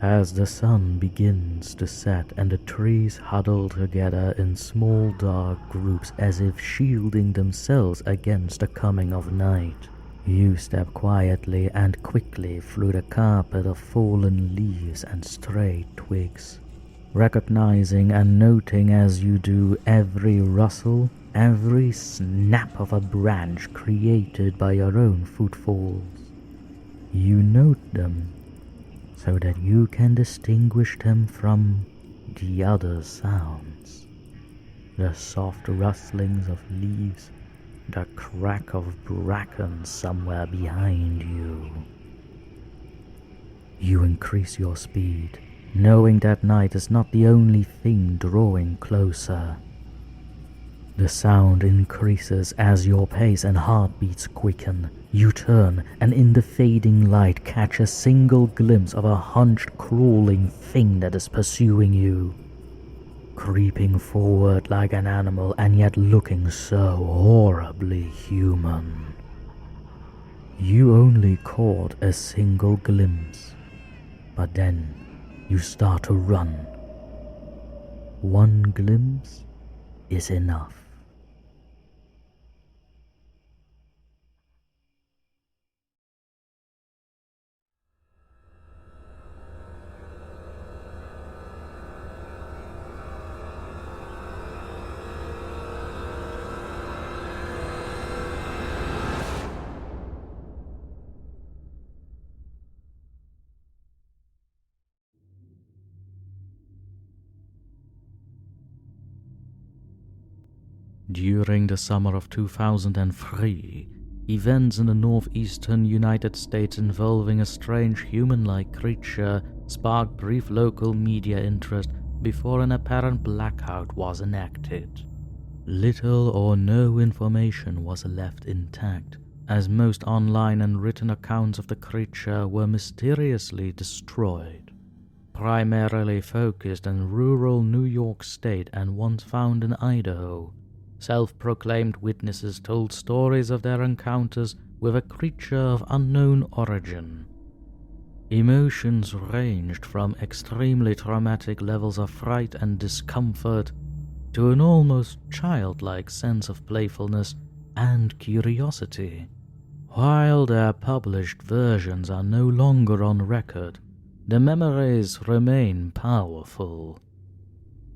As the sun begins to set and the trees huddle together in small dark groups as if shielding themselves against the coming of night, you step quietly and quickly through the carpet of fallen leaves and stray twigs, recognizing and noting as you do every rustle, every snap of a branch created by your own footfalls. You note them so that you can distinguish them from the other sounds. The soft rustlings of leaves, the crack of bracken somewhere behind you. You increase your speed, knowing that night is not the only thing drawing closer. The sound increases as your pace and heartbeats quicken. You turn and in the fading light catch a single glimpse of a hunched, crawling thing that is pursuing you, creeping forward like an animal and yet looking so horribly human. You only caught a single glimpse, but then you start to run. One glimpse is enough. During the summer of 2003, events in the northeastern United States involving a strange human-like creature sparked brief local media interest before an apparent blackout was enacted. Little or no information was left intact, as most online and written accounts of the creature were mysteriously destroyed. Primarily focused in rural New York State and once found in Idaho, self-proclaimed witnesses told stories of their encounters with a creature of unknown origin. Emotions ranged from extremely traumatic levels of fright and discomfort to an almost childlike sense of playfulness and curiosity. While their published versions are no longer on record, the memories remain powerful.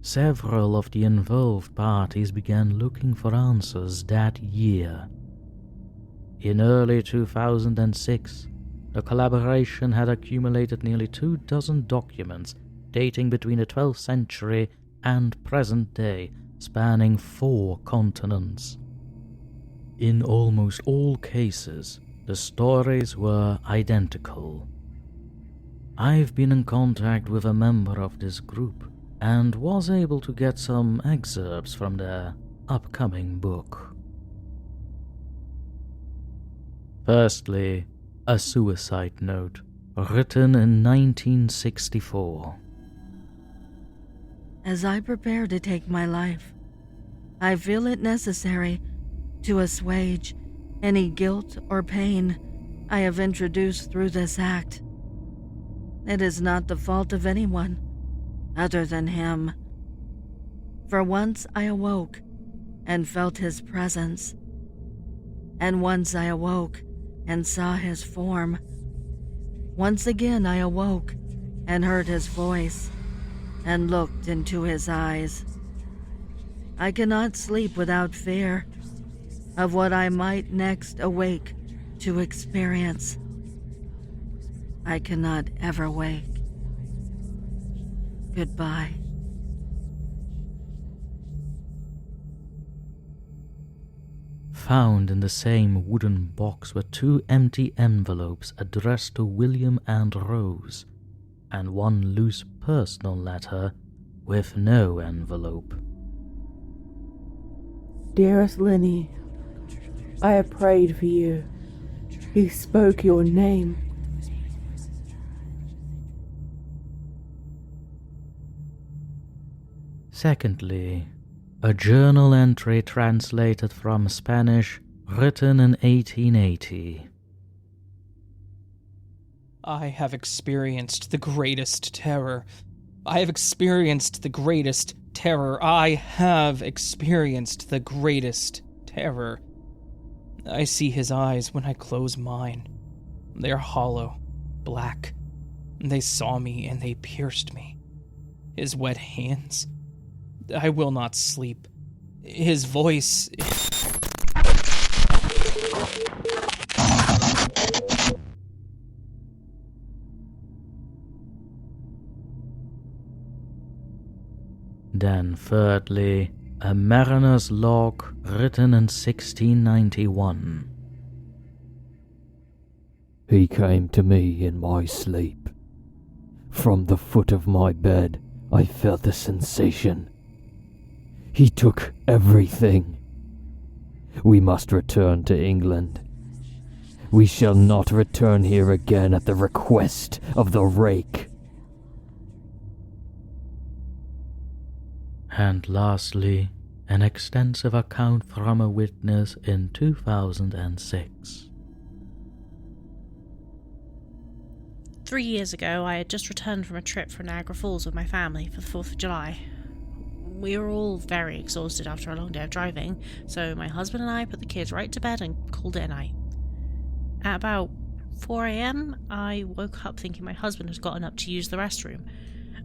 Several of the involved parties began looking for answers that year. In early 2006, the collaboration had accumulated nearly 24 documents dating between the 12th century and present day, spanning 4 continents. In almost all cases, the stories were identical. I've been in contact with a member of this group and was able to get some excerpts from their upcoming book. Firstly, a suicide note written in 1964. As I prepare to take my life, I feel it necessary to assuage any guilt or pain I have introduced through this act. It is not the fault of anyone other than him. For once I awoke and felt his presence, and once I awoke and saw his form. Once again I awoke and heard his voice and looked into his eyes. I cannot sleep without fear of what I might next awake to experience. I cannot ever wake. Goodbye. Found in the same wooden box were 2 empty envelopes addressed to William and Rose, and 1 loose personal letter with no envelope. Dearest Lenny, I have prayed for you. He spoke your name. Secondly, a journal entry translated from Spanish, written in 1880. I have experienced the greatest terror. I have experienced the greatest terror. I have experienced the greatest terror. I see his eyes when I close mine. They are hollow, black. They saw me and they pierced me. His wet hands. I will not sleep. His voice... Then thirdly, a mariner's log written in 1691. He came to me in my sleep. From the foot of my bed, I felt a sensation. He took everything. We must return to England. We shall not return here again at the request of the Rake. And lastly, an extensive account from a witness in 2006. 3 years ago, I had just returned from a trip from Niagara Falls with my family for the 4th of July. We were all very exhausted after a long day of driving, so my husband and I put the kids right to bed and called it a night. At about 4 a.m, I woke up thinking my husband had gotten up to use the restroom.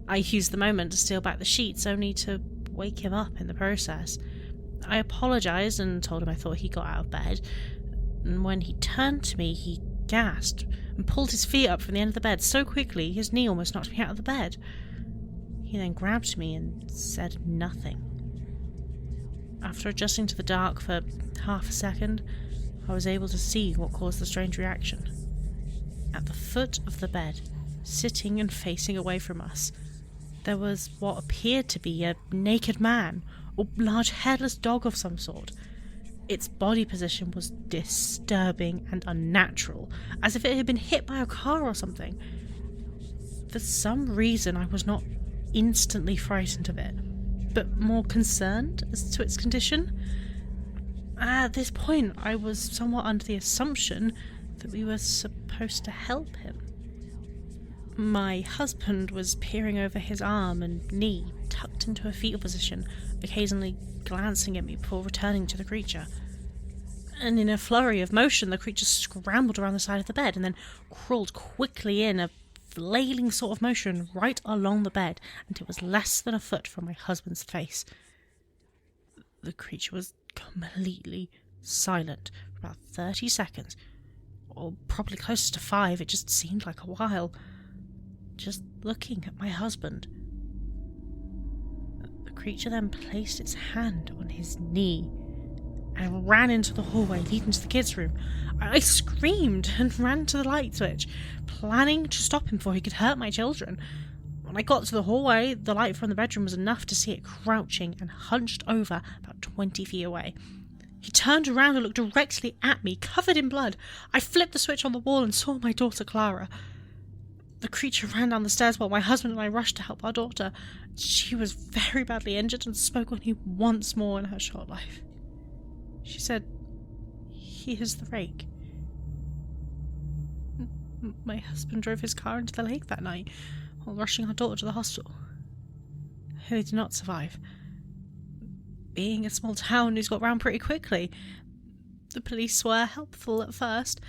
I used the moment to steal back the sheets, only to wake him up in the process. I apologised and told him I thought he got out of bed, and when he turned to me, he gasped and pulled his feet up from the end of the bed so quickly his knee almost knocked me out of the bed. He then grabbed me and said nothing. After adjusting to the dark for half a second, I was able to see what caused the strange reaction. At the foot of the bed, sitting and facing away from us, there was what appeared to be a naked man, or large hairless dog of some sort. Its body position was disturbing and unnatural, as if it had been hit by a car or something. For some reason, I was not instantly frightened of it, but more concerned as to its condition. At this point, I was somewhat under the assumption that we were supposed to help him. My husband was peering over his arm and knee, tucked into a fetal position, occasionally glancing at me before returning to the creature. And in a flurry of motion, the creature scrambled around the side of the bed and then crawled quickly in a flailing sort of motion right along the bed until it was less than a foot from my husband's face. The creature was completely silent for about 30 seconds, or probably closer to 5, it just seemed like a while, just looking at my husband. The creature then placed its hand on his knee and ran into the hallway leading to the kids' room. I screamed and ran to the light switch, planning to stop him before he could hurt my children. When I got to the hallway, the light from the bedroom was enough to see it crouching and hunched over about 20 feet away. He turned around and looked directly at me, covered in blood. I flipped the switch on the wall and saw my daughter Clara. The creature ran down the stairs while my husband and I rushed to help our daughter. She was very badly injured and spoke only once more in her short life. She said, "He is the Rake." My husband drove his car into the lake that night while rushing our daughter to the hospital. They did not survive. Being a small town, news got round pretty quickly. The police were helpful at first,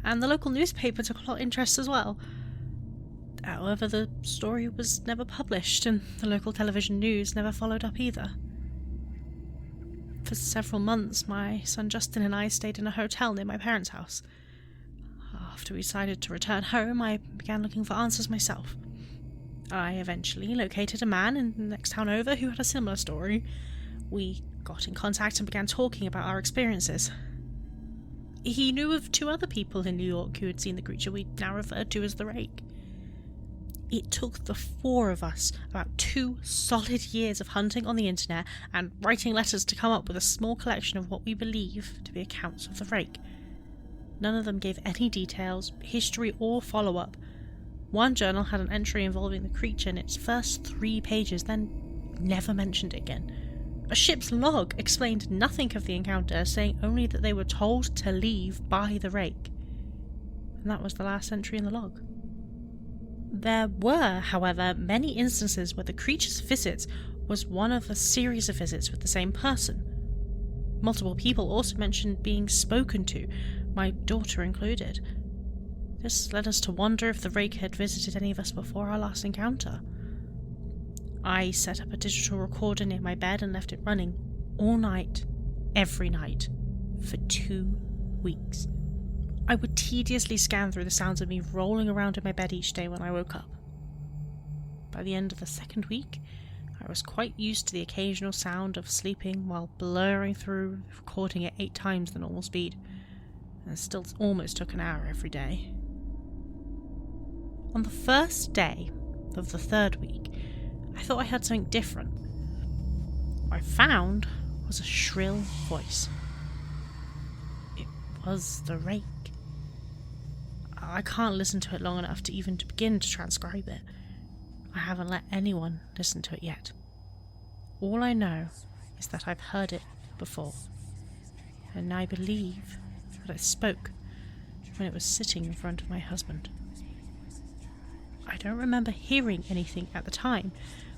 and the local newspaper took a lot of interest as well. However, the story was never published, and the local television news never followed up either. For several months, my son Justin and I stayed in a hotel near my parents' house. After we decided to return home, I began looking for answers myself. I eventually located a man in the next town over who had a similar story. We got in contact and began talking about our experiences. He knew of 2 other people in New York who had seen the creature we now referred to as the Rake. It took the 4 of us about 2 solid years of hunting on the internet and writing letters to come up with a small collection of what we believe to be accounts of the Rake. None of them gave any details, history, or follow-up. One journal had an entry involving the creature in its first 3 pages, then never mentioned it again. A ship's log explained nothing of the encounter, saying only that they were told to leave by the Rake. And that was the last entry in the log. There were, however, many instances where the creature's visits was one of a series of visits with the same person. Multiple people also mentioned being spoken to, my daughter included. This led us to wonder if the Rake had visited any of us before our last encounter. I set up a digital recorder near my bed and left it running all night, every night, for 2 weeks. I would tediously scan through the sounds of me rolling around in my bed each day when I woke up. By the end of the second week, I was quite used to the occasional sound of sleeping while blurring through, recording at 8 times the normal speed, and still almost took an hour every day. On the first day of the third week, I thought I heard something different. What I found was a shrill voice. It was the Rake. I can't listen to it long enough to even begin to transcribe it. I haven't let anyone listen to it yet. All I know is that I've heard it before, and I believe that it spoke when it was sitting in front of my husband. I don't remember hearing anything at the time,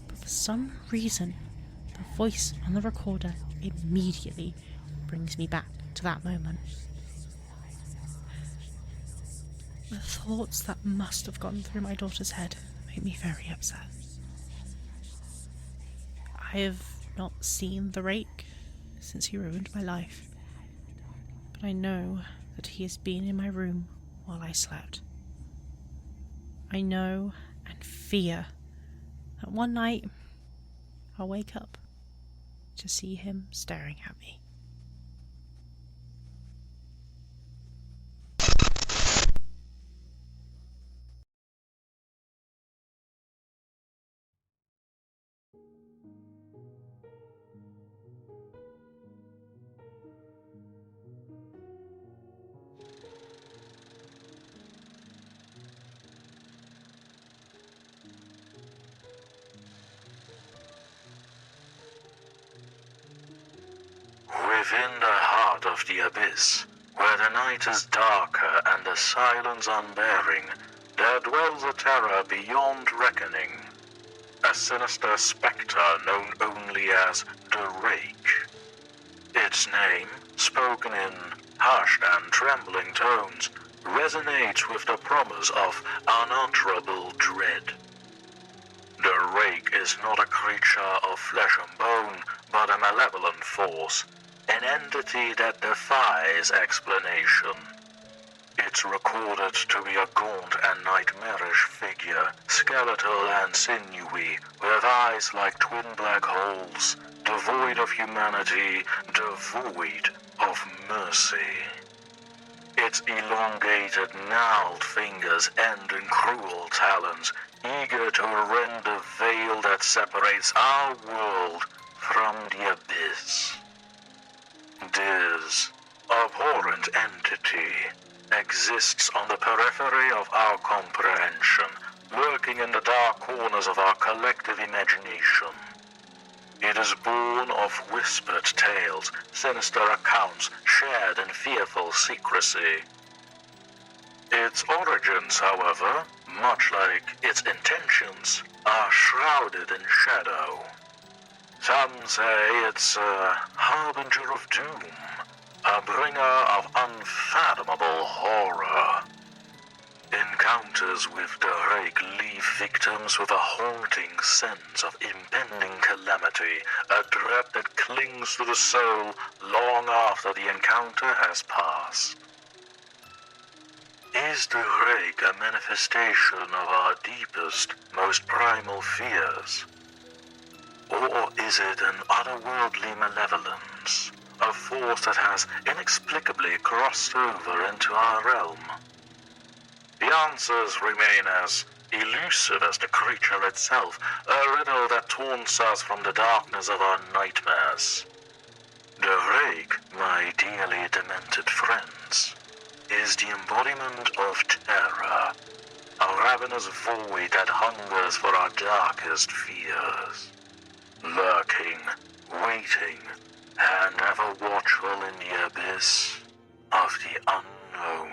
but for some reason, the voice on the recorder immediately brings me back to that moment. The thoughts that must have gone through my daughter's head make me very upset. I have not seen the Rake since he ruined my life, but I know that he has been in my room while I slept. I know and fear that one night I'll wake up to see him staring at me. Within the heart of the abyss, where the night is darker and the silence unbearing, there dwells a terror beyond reckoning. A sinister spectre known only as the Rake. Its name, spoken in hushed and trembling tones, resonates with the promise of unutterable dread. The Rake is not a creature of flesh and bone, but a malevolent force, an entity that defies explanation. It's recorded to be a gaunt and nightmarish figure, skeletal and sinewy, with eyes like twin black holes, devoid of humanity, devoid of mercy. Its elongated, gnarled fingers end in cruel talons, eager to rend the veil that separates our world from the abyss. This abhorrent entity exists on the periphery of our comprehension, lurking in the dark corners of our collective imagination. It is born of whispered tales, sinister accounts, shared in fearful secrecy. Its origins, however, much like its intentions, are shrouded in shadow. Some say it's a harbinger of doom, a bringer of unfathomable horror. Encounters with the Rake leave victims with a haunting sense of impending calamity, a dread that clings to the soul long after the encounter has passed. Is the Rake a manifestation of our deepest, most primal fears? Or is it an otherworldly malevolence, a force that has inexplicably crossed over into our realm? The answers remain as elusive as the creature itself, a riddle that taunts us from the darkness of our nightmares. The Rake, my dearly demented friends, is the embodiment of terror, a ravenous void that hungers for our darkest fears. Lurking, waiting, and ever watchful in the abyss of the unknown.